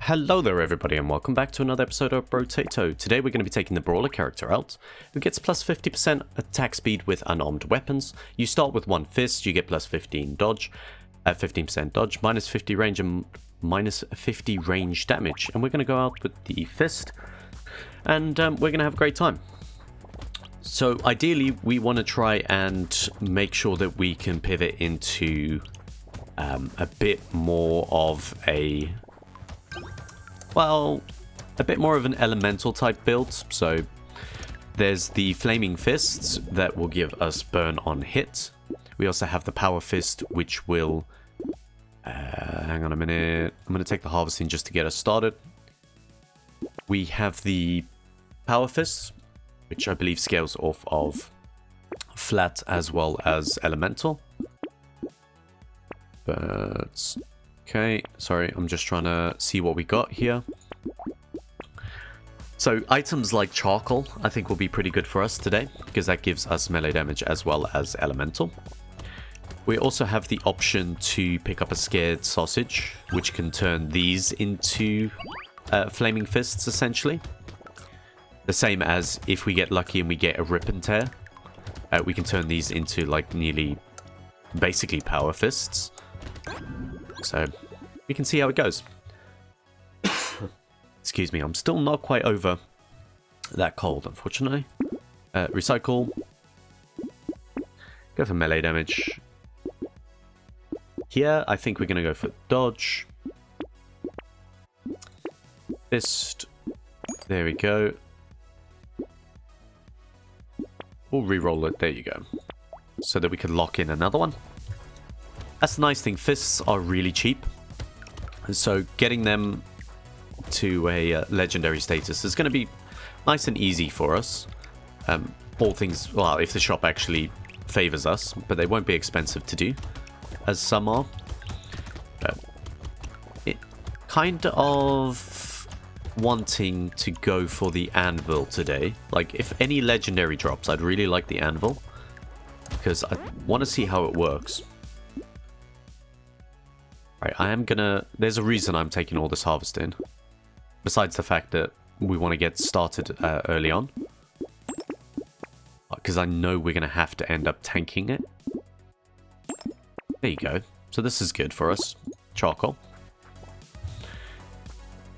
Hello there everybody and welcome back to another episode of Brotato. Today we're going to be taking the Brawler character out, who gets plus 50% attack speed with unarmed weapons. You start with one fist, you get plus 15 dodge, 15% dodge, minus 50 range and minus 50 range damage. And we're going to go out with the fist and we're going to have a great time. So ideally we want to try and make sure that we can pivot into a bit more of a bit more of an elemental type build. So there's the flaming fists that will give us burn on hit. We also have the power fist, which will hang on a minute, I'm going to take the harvesting just to get us started. We have the power fist, which I believe scales off of flat as well as elemental. But okay, sorry, I'm just trying to see what we got here. So items like charcoal I think will be pretty good for us today, because that gives us melee damage as well as elemental. We also have the option to pick up a scared sausage, which can turn these into flaming fists essentially. The same as if we get lucky and we get a rip and tear, we can turn these into like nearly basically power fists. So we can see how it goes. Excuse me, I'm still not quite over that cold, unfortunately. Recycle. Go for melee damage. Here, I think we're going to go for dodge. Fist. There we go. We'll re-roll it. There you go. So that we can lock in another one. That's the nice thing. Fists are really cheap. And so getting them to a legendary status is going to be nice and easy for us. All things, well, if the shop actually favors us, but they won't be expensive to do, as some are. It kind of wanting to go for the anvil today. Like, if any legendary drops, I'd really like the anvil, because I want to see how it works. Right, I am gonna... There's a reason I'm taking all this harvest in. Besides the fact that we want to get started early on. Because I know we're going to have to end up tanking it. There you go. So this is good for us. Charcoal.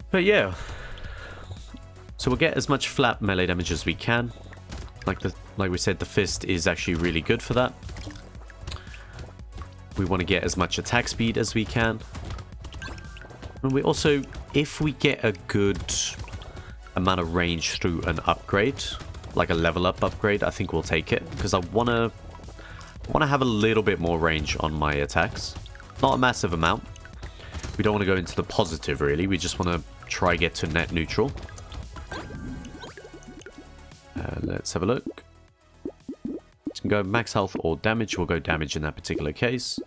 But yeah. So we'll get as much flat melee damage as we can. Like we said, the fist is actually really good for that. We want to get as much attack speed as we can. And we also, if we get a good amount of range through an upgrade, like a level up upgrade, I think we'll take it. Because I want to have a little bit more range on my attacks. Not a massive amount. We don't want to go into the positive, really. We just want to try get to net neutral. Let's have a look. Can go max health or damage. We'll go damage in that particular case.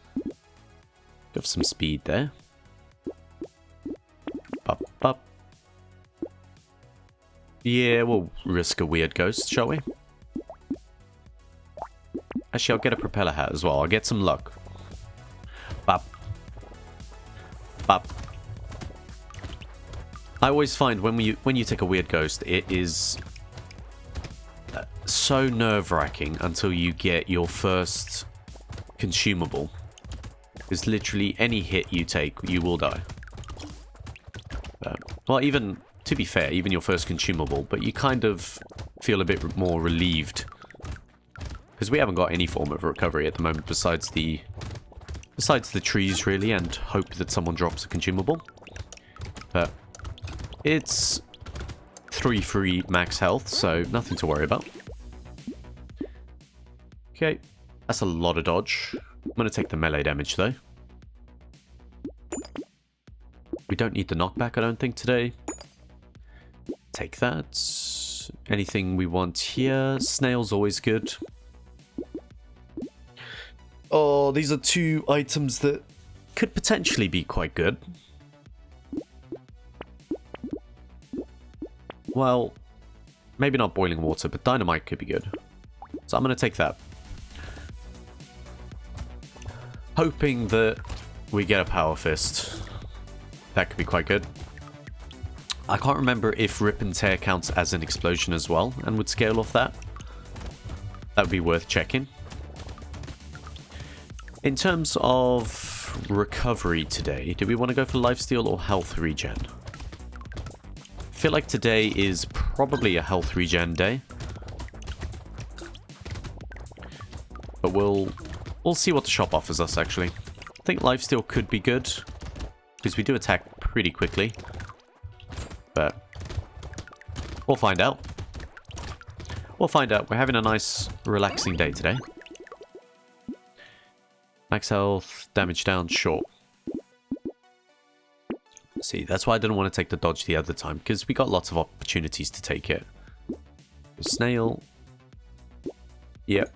Go for some speed there. Up, up. Yeah, we'll risk a weird ghost, shall we? Actually, I'll get a propeller hat as well. I'll get some luck. Bop. Bop. I always find when you take a weird ghost, it is so nerve-wracking until you get your first consumable. Because literally any hit you take, you will die. Well, even, to be fair, even your first consumable, but you kind of feel a bit more relieved. Because we haven't got any form of recovery at the moment besides the trees, really, and hope that someone drops a consumable. But it's 3 free max health, so nothing to worry about. Okay, that's a lot of dodge. I'm going to take the melee damage, though. We don't need the knockback, I don't think, today. Take that. Anything we want here? Snail's always good. Oh, these are two items that could potentially be quite good. Well, maybe not boiling water, but dynamite could be good. So I'm going to take that. Hoping that we get a power fist. That could be quite good. I can't remember if Rip and Tear counts as an explosion as well and would scale off that. That would be worth checking. In terms of recovery today, do we want to go for lifesteal or health regen? I feel like today is probably a health regen day. But we'll see what the shop offers us, actually. I think lifesteal could be good, because we do attack pretty quickly. But we'll find out. We'll find out. We're having a nice, relaxing day today. Max health, damage down, short. See, that's why I didn't want to take the dodge the other time, because we got lots of opportunities to take it. Snail. Yep.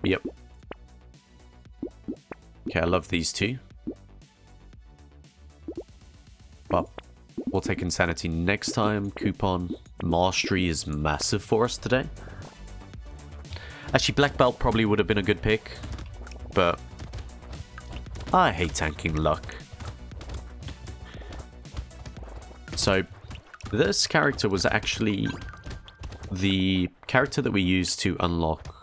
Okay, I love these two. But we'll take Insanity next time. Coupon. Mastery is massive for us today. Actually, Black Belt probably would have been a good pick. But I hate tanking luck. So, this character was actually the character that we used to unlock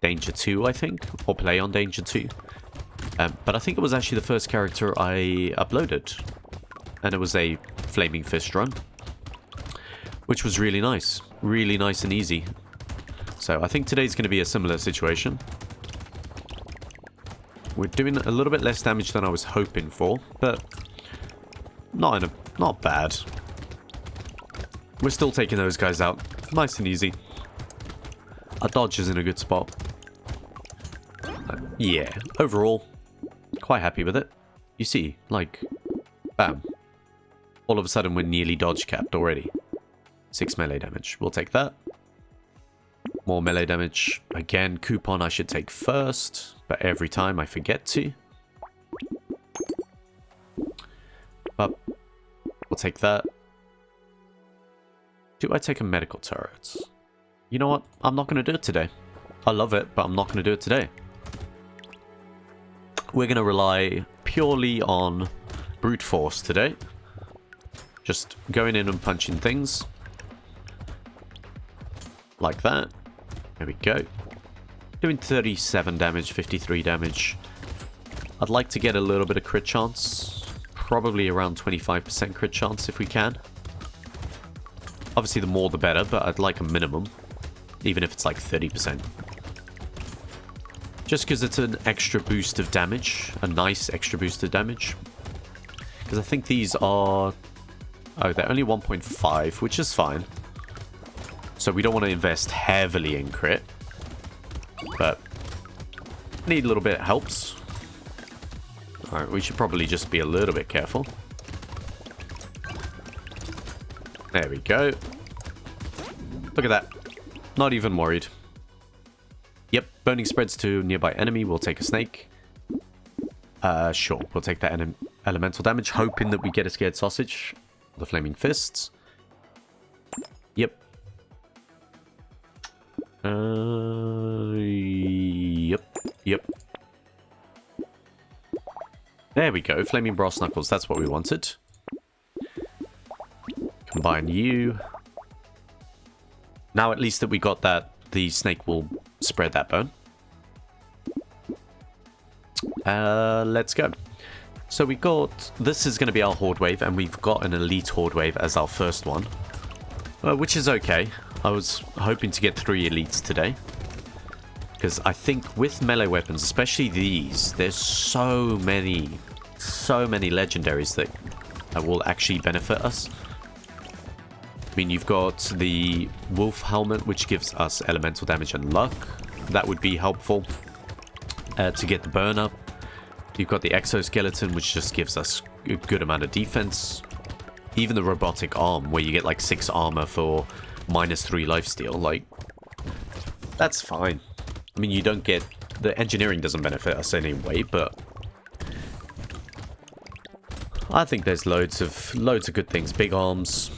Danger 2, I think. Or play on Danger 2. But I think it was actually the first character I uploaded. And it was a Flaming Fist run. Which was really nice. Really nice and easy. So I think today's going to be a similar situation. We're doing a little bit less damage than I was hoping for. But not bad. We're still taking those guys out. Nice and easy. Our dodge is in a good spot. Yeah, overall, quite happy with it. You see, like, bam. All of a sudden, we're nearly dodge capped already. 6 melee damage. We'll take that. More melee damage. Again, coupon I should take first, but every time I forget to. But we'll take that. Do I take a medical turret? You know what? I'm not going to do it today. I love it, but I'm not going to do it today. We're going to rely purely on brute force today. Just going in and punching things. Like that. There we go. Doing 37 damage, 53 damage. I'd like to get a little bit of crit chance. Probably around 25% crit chance if we can. Obviously the more the better, but I'd like a minimum. Even if it's like 30%. Just because it's an extra boost of damage. A nice extra boost of damage. Because I think these are... Oh, they're only 1.5, which is fine. So we don't want to invest heavily in crit. But need a little bit, it helps. Alright, we should probably just be a little bit careful. There we go. Look at that. Not even worried. Yep, burning spreads to nearby enemy. We'll take a snake. Sure, we'll take that elemental damage, hoping that we get a scared sausage. The flaming fists. Yep. Yep. There we go. Flaming brass knuckles. That's what we wanted. Combine you. Now at least that we got that, the snake will spread that burn. Let's go. So we got... This is going to be our Horde Wave, and we've got an Elite Horde Wave as our first one. Which is okay. I was hoping to get 3 Elites today. Because I think with melee weapons, especially these, there's so many legendaries that will actually benefit us. I mean, you've got the Wolf Helmet, which gives us elemental damage and luck. That would be helpful to get the burn up. You've got the Exoskeleton, which just gives us a good amount of defense. Even the Robotic Arm, where you get like 6 armor for -3 lifesteal. Like, that's fine. I mean, you don't get... The engineering doesn't benefit us anyway, but... I think there's loads of good things. Big arms.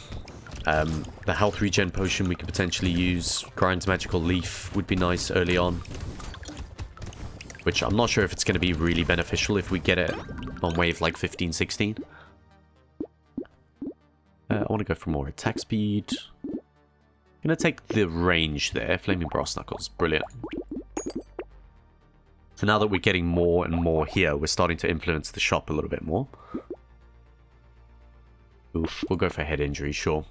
The health regen potion we could potentially use. Grind's Magical Leaf would be nice early on. Which I'm not sure if it's going to be really beneficial if we get it on wave like 15, 16. I want to go for more attack speed. I'm going to take the range there. Flaming Brass Knuckles. Brilliant. So now that we're getting more and more here, we're starting to influence the shop a little bit more. Oof, we'll go for head injury, sure.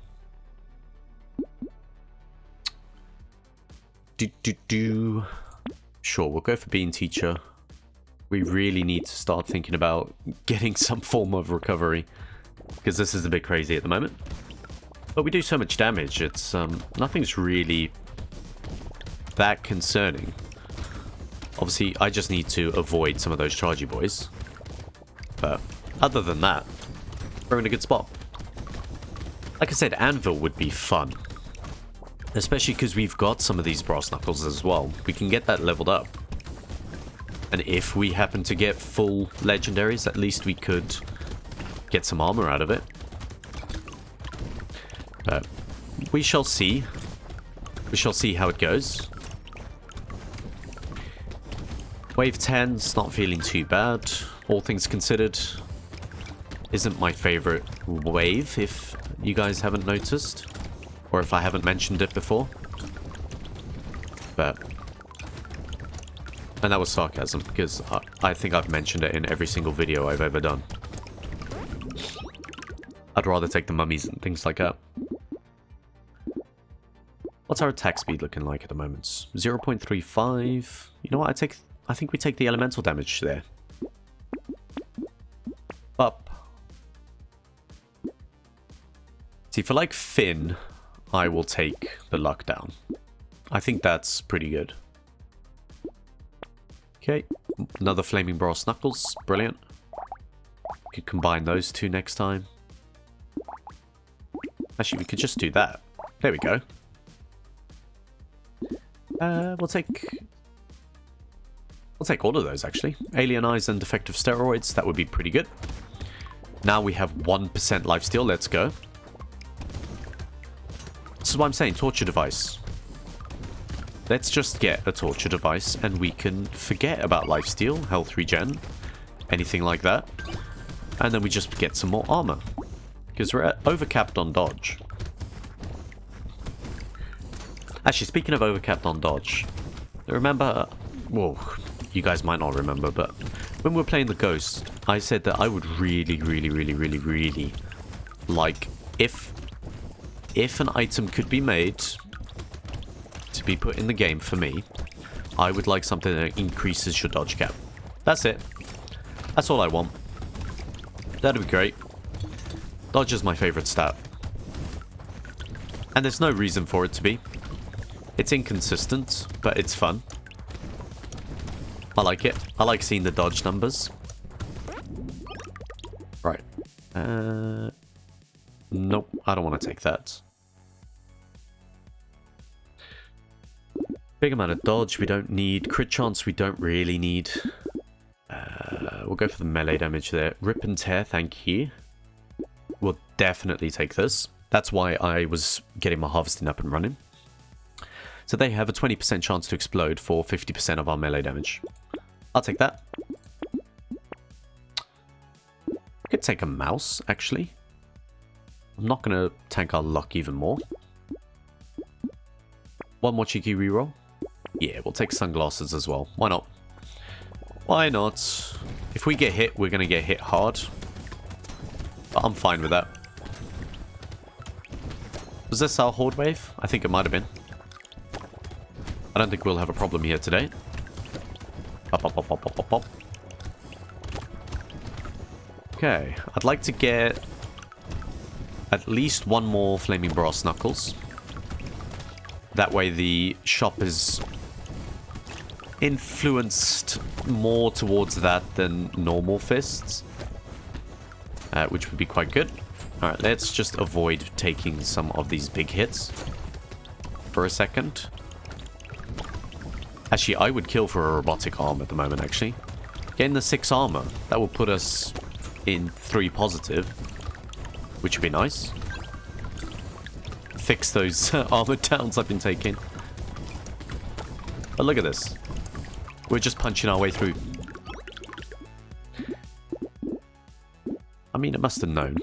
Sure, we'll go for Bean Teacher. We really need to start thinking about getting some form of recovery, because this is a bit crazy at the moment. But we do so much damage, it's nothing's really that concerning. Obviously, I just need to avoid some of those chargy boys. But other than that, we're in a good spot. Like I said, Anvil would be fun. Especially because we've got some of these Brass Knuckles as well. We can get that leveled up. And if we happen to get full legendaries, at least we could get some armor out of it. But we shall see. We shall see how it goes. Wave 10's not feeling too bad. All things considered, isn't my favorite wave, if you guys haven't noticed. Or if I haven't mentioned it before. But... and that was sarcasm, because I think I've mentioned it in every single video I've ever done. I'd rather take the mummies and things like that. What's our attack speed looking like at the moment? 0.35. You know what? I think we take the elemental damage there. Up. See, for like Finn, I will take the luck down. I think that's pretty good. Okay, another Flaming Brass Knuckles. Brilliant. Could combine those two next time. Actually, we could just do that. There we go. We'll take all of those, actually. Alien Eyes and Defective Steroids. That would be pretty good. Now we have 1% lifesteal. Let's go. This is what I'm saying. Torture Device. Let's just get a Torture Device and we can forget about lifesteal, health regen, anything like that. And then we just get some more armor. Because we're overcapped on dodge. Actually, speaking of overcapped on dodge, remember... whoa, you guys might not remember, but when we were playing the Ghost, I said that I would really like if an item could be made to be put in the game for me, I would like something that increases your dodge cap. That's it. That's all I want. That'd be great. Dodge is my favorite stat. And there's no reason for it to be. It's inconsistent, but it's fun. I like it. I like seeing the dodge numbers. Right. Nope, I don't want to take that. Big amount of dodge we don't need. Crit chance we don't really need. We'll go for the melee damage there. Rip and tear, thank you. We'll definitely take this. That's why I was getting my harvesting up and running. So they have a 20% chance to explode for 50% of our melee damage. I'll take that. I could take a mouse, actually. I'm not going to tank our luck even more. One more cheeky reroll. Yeah, we'll take sunglasses as well. Why not? Why not? If we get hit, we're going to get hit hard. But I'm fine with that. Was this our Horde wave? I think it might have been. I don't think we'll have a problem here today. Pop, pop, pop, pop, pop, pop, pop. Okay, I'd like to get at least one more Flaming Brass Knuckles. That way the shop is influenced more towards that than normal fists. Which would be quite good. Alright, let's just avoid taking some of these big hits for a second. Actually, I would kill for a robotic arm at the moment, actually. Getting the 6 armor, that will put us in 3 positive, which would be nice. Fix those armor downs I've been taking. But look at this. We're just punching our way through. I mean, it must have known.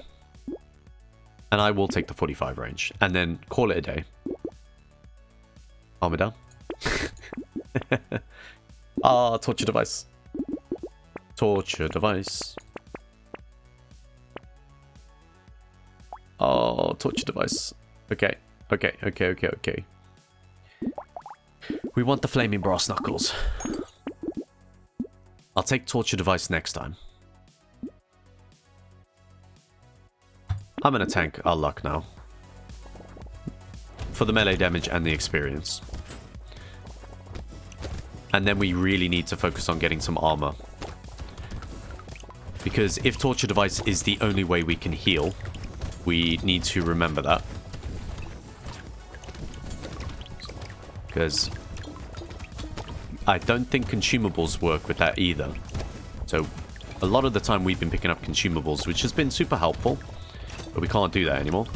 And I will take the 45 range. And then call it a day. Armor down. Ah, torture device. Torture device. Oh, torture device. Okay. Okay. We want the flaming brass knuckles. I'll take torture device next time. I'm gonna tank our luck now. For the melee damage and the experience. And then we really need to focus on getting some armor. Because if torture device is the only way we can heal, we need to remember that. Because I don't think consumables work with that either. So a lot of the time we've been picking up consumables, which has been super helpful. But we can't do that anymore.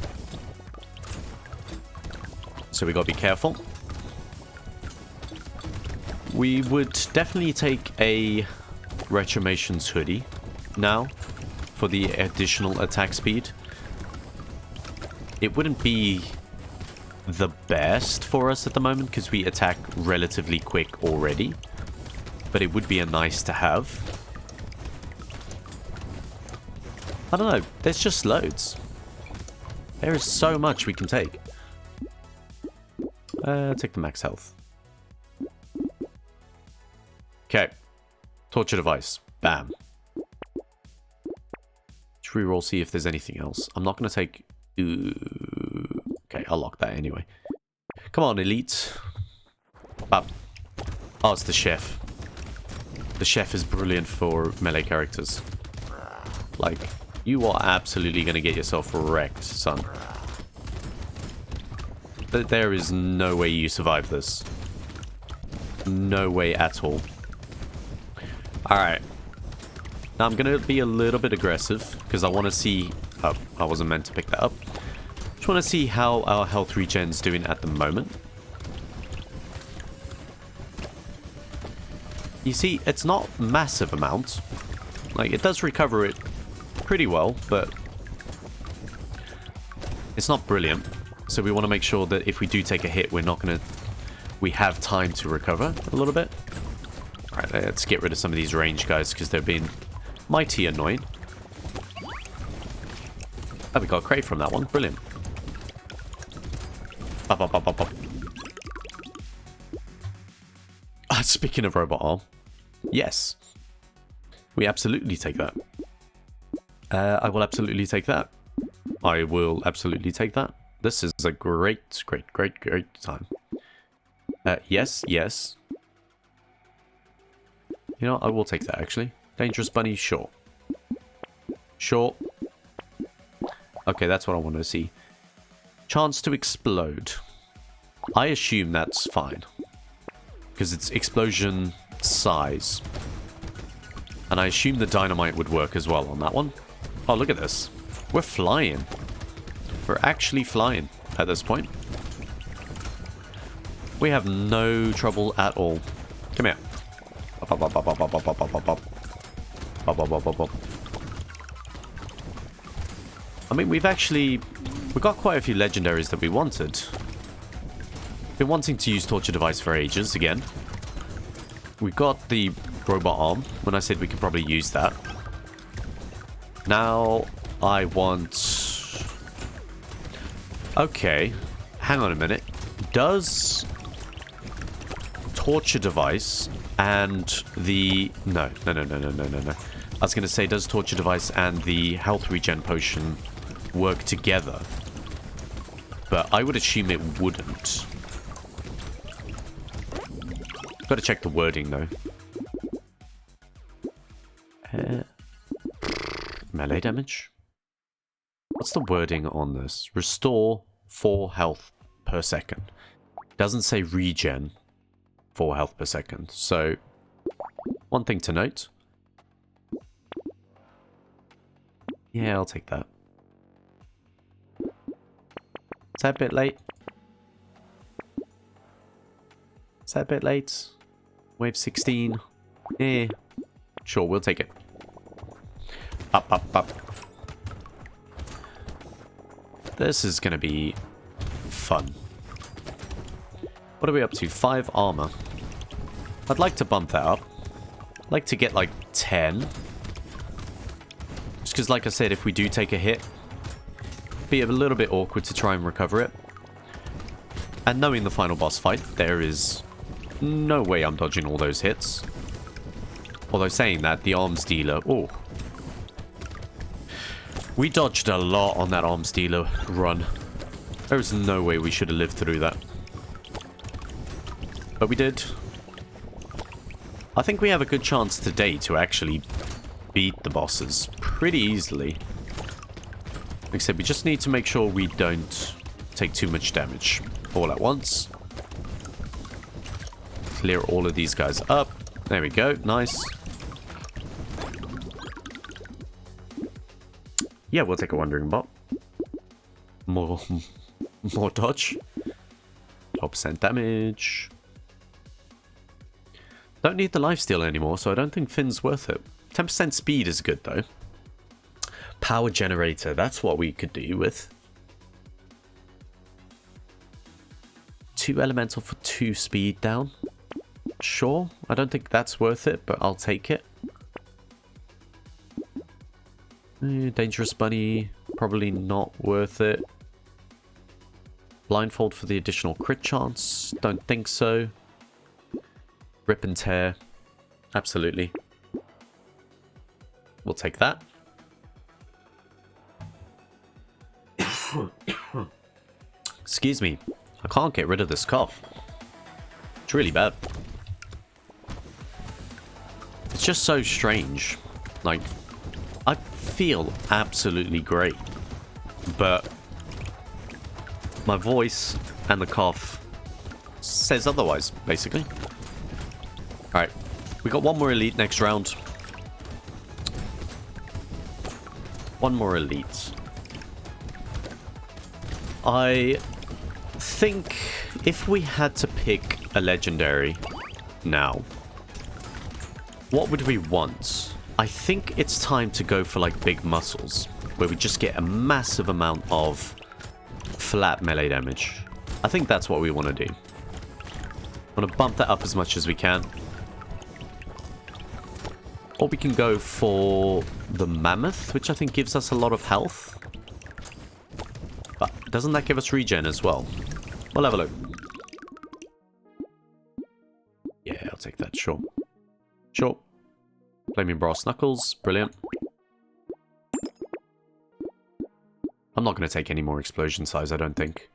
So we gotta be careful. We would definitely take a Retrimation's hoodie now for the additional attack speed. It wouldn't be the best for us at the moment because we attack relatively quick already. But it would be a nice to have. I don't know, there's just loads. There is so much we can take. Take the max health. Okay. Torture device. Bam. Let's reroll, see if there's anything else. I'm not going to take... Okay, I'll lock that anyway. Come on, elite. Bam. Oh, it's the chef. The chef is brilliant for melee characters. Like... You are absolutely going to get yourself wrecked, son. There is no way you survive this. No way at all. Alright. Now I'm going to be a little bit aggressive, because I want to see... Oh, I wasn't meant to pick that up. Just want to see how our health regen's doing at the moment. You see, it's not massive amounts. Like, it does recover it pretty well, but it's not brilliant. So we want to make sure that if we do take a hit, we have time to recover a little bit. Alright, let's get rid of some of these range guys because they're being mighty annoying. Oh, we got a crate from that one. Brilliant. Bop, bop, bop, bop, bop. Speaking of robot arm, yes, we absolutely take that. I will absolutely take that. I will absolutely take that. This is a great time. Yes. You know, I will take that, actually. Dangerous bunny, sure. Sure. Okay, that's what I want to see. Chance to explode. I assume that's fine. Because it's explosion size. And I assume the dynamite would work as well on that one. Oh, look at this. We're flying. We're actually flying at this point. We have no trouble at all. Come here. I mean, we got quite a few legendaries that we wanted. Been wanting to use torture device for ages again. We got the robot arm when I said we could probably use that. Now I want... Okay, hang on a minute. Does torture device and the... No. I was going to say, does torture device and the health regen potion work together? But I would assume it wouldn't. Got to check the wording though. Melee damage? What's the wording on this? Restore 4 health per second. Doesn't say regen 4 health per second. So, one thing to note. Yeah, I'll take that. Is that a bit late? Is that a bit late? Wave 16. Eh. Sure, we'll take it. Up. This is going to be fun. What are we up to? 5 armor. I'd like to bump that up. I'd like to get like 10. Just because, like I said, if we do take a hit, it'd be a little bit awkward to try and recover it. And knowing the final boss fight, there is no way I'm dodging all those hits. Although saying that, the arms dealer... Oh. We dodged a lot on that arms dealer run. There's no way we should have lived through that. But we did. I think we have a good chance today to actually beat the bosses pretty easily. Like I said, we just need to make sure we don't take too much damage all at once. Clear all of these guys up. There we go. Nice. Yeah, we'll take a wandering bot. More dodge. 12% damage. Don't need the lifesteal anymore, so I don't think Finn's worth it. 10% speed is good, though. Power generator, that's what we could do with. 2 elemental for 2 speed down. Sure, I don't think that's worth it, but I'll take it. Dangerous bunny, probably not worth it. Blindfold for the additional crit chance, don't think so. Rip and tear, absolutely. We'll take that. Excuse me, I can't get rid of this cough. It's really bad. It's just so strange. Like, I feel absolutely great, but my voice and the cough says otherwise, basically. Alright, we got one more elite next round. One more elite. I think if we had to pick a legendary now, what would we want? I think it's time to go for like big muscles, where we just get a massive amount of flat melee damage. I think that's what we want to do. I want to bump that up as much as we can. Or we can go for the mammoth, which I think gives us a lot of health. But doesn't that give us regen as well? We'll have a look. Yeah, I'll take that, sure. Sure. Flaming brass knuckles, brilliant. I'm not going to take any more explosion size, I don't think.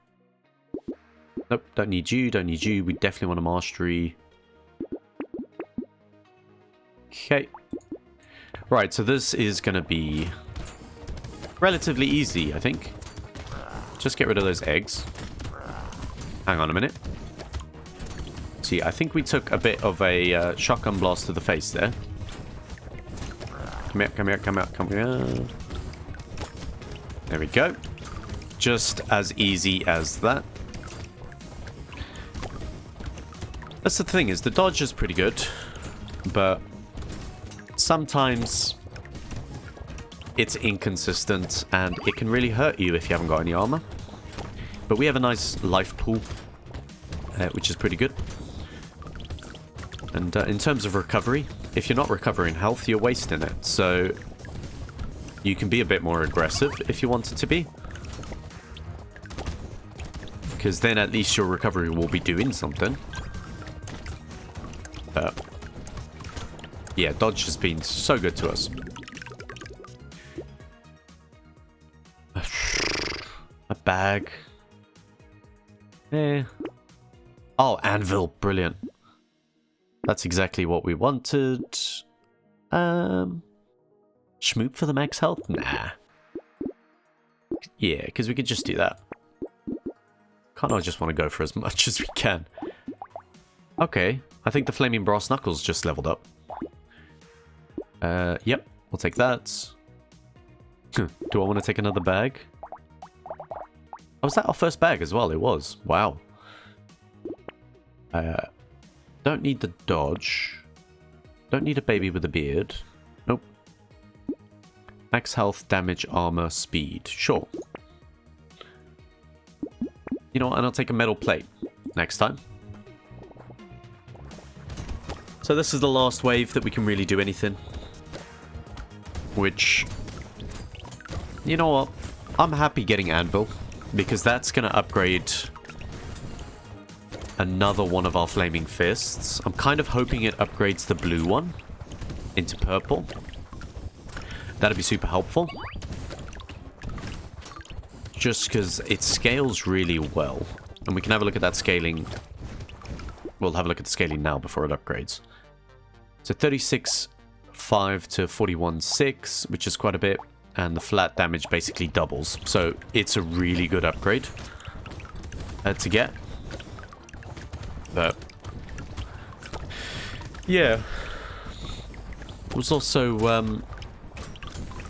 Nope, don't need you, don't need you. We definitely want a mastery. Okay. Right, so this is going to be relatively easy, I think. Just get rid of those eggs. Hang on a minute. See, I think we took a bit of a shotgun blast to the face there. Come here, come here, come here, come here. There we go. Just as easy as that. That's the thing, is the dodge is pretty good, but sometimes it's inconsistent and it can really hurt you if you haven't got any armor. But we have a nice life pool, which is pretty good. And in terms of recovery, if you're not recovering health, you're wasting it. So you can be a bit more aggressive if you wanted to be. Because then at least your recovery will be doing something. Yeah, dodge has been so good to us. A bag. Eh. Oh, anvil. Brilliant. That's exactly what we wanted. Schmoop for the max health? Nah. Yeah, because we could just do that. Kind of just want to go for as much as we can. Okay, I think the flaming brass knuckles just leveled up. Yep, we'll take that. Do I want to take another bag? Oh, was that our first bag as well? It was. Wow. Don't need the dodge. Don't need a baby with a beard. Nope. Max health, damage, armor, speed. Sure. know what, and I'll take a metal plate next time. So this is the last wave that we can really do anything. Which, you know what, I'm happy getting Anvil, because that's going to upgrade another one of our Flaming Fists. I'm kind of hoping it upgrades the blue one into purple. That'd be super helpful. Just because it scales really well. And we can have a look at that scaling. We'll have a look at the scaling now before it upgrades. So 36.5 to 41.6, which is quite a bit. And the flat damage basically doubles. So it's a really good upgrade to get. But yeah. It was also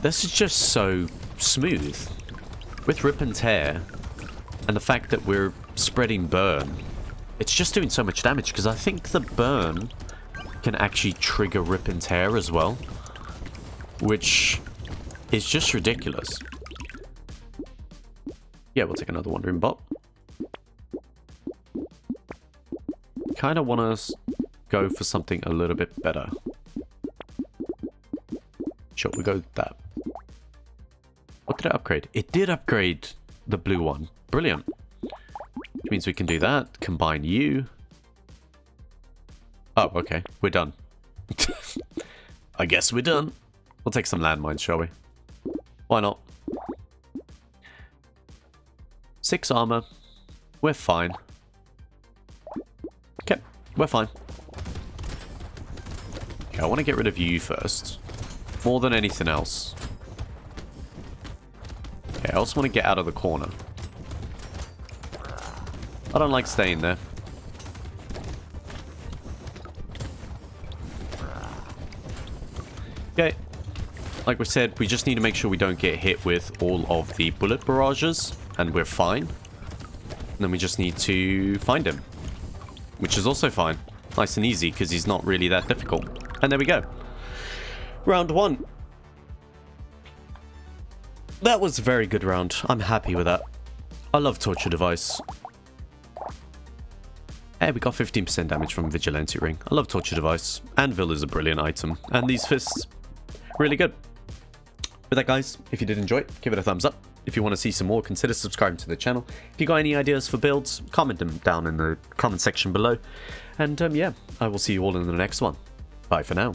this is just so smooth. With Rip and Tear, and the fact that we're spreading Burn, it's just doing so much damage, because I think the Burn can actually trigger Rip and Tear as well, which is just ridiculous. Yeah, we'll take another Wandering Bot. Kind of want to go for something a little bit better. Sure, we go with that. What did it upgrade? It did upgrade the blue one. Brilliant. Which means we can do that. Combine you. Oh, okay. We're done. I guess we're done. We'll take some landmines, shall we? Why not? 6 armor. We're fine. Okay, we're fine. Okay, I want to get rid of you first. More than anything else. Okay, I also want to get out of the corner. I don't like staying there. Okay. Like we said, we just need to make sure we don't get hit with all of the bullet barrages. And we're fine. And then we just need to find him. Which is also fine. Nice and easy, because he's not really that difficult. And there we go. Round 1. That was a very good round. I'm happy with that. I love Torture Device. Hey, we got 15% damage from Vigilante Ring. I love Torture Device. Anvil is a brilliant item. And these fists, really good. With that, guys, if you did enjoy it, give it a thumbs up. If you want to see some more, consider subscribing to the channel. If you got any ideas for builds, comment them down in the comment section below. And yeah, I will see you all in the next one. Bye for now.